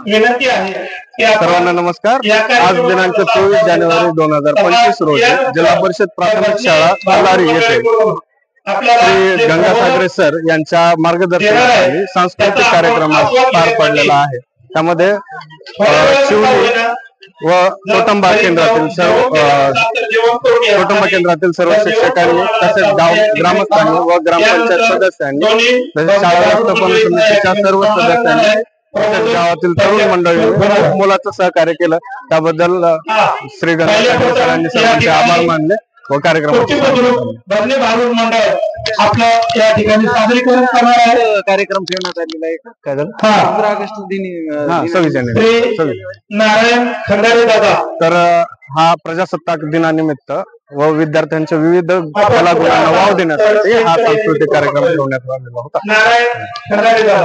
विनंती आहे सर्वांना नमस्कार। आज दिनांक 24 जानेवारी 2025 रोजी जिल्हा परिषद प्राथमिक शाळा कलारी येथे श्री गंगासागरे सर यांच्या मार्गदर्शनाखाली सांस्कृतिक कार्यक्रम पार पडलेला आहे। त्यामध्ये शिवली व कोटंबा केंद्रातील सर्व शिक्षकांनी तसेच ग्रामस्थांनी व ग्रामपंचायत सदस्यांनी तसेच शाळा व्यवस्थापन समितीच्या सर्व सदस्यांनी गावातील तरुण मंडळी मोलाचं सहकार्य केलं। त्याबद्दल श्री गंगासागरे सरांनी सर्वांचे आभार मानले व कार्यक्रम आपल्या या ठिकाणी सादरीकरण करणार आहे। कार्यक्रम ठेवण्यात आलेला आहे 15 ऑगस्ट दिनी 26 जानेवारी नारायण खंडारे दादा। तर हा प्रजासत्ताक दिनानिमित्त व विद्यार्थ्यांच्या विविध कलागुणांना वाव देण्यासाठी हा सांस्कृतिक कार्यक्रम ठेवण्यात आलेला होता। नारायण खंडारे दादा।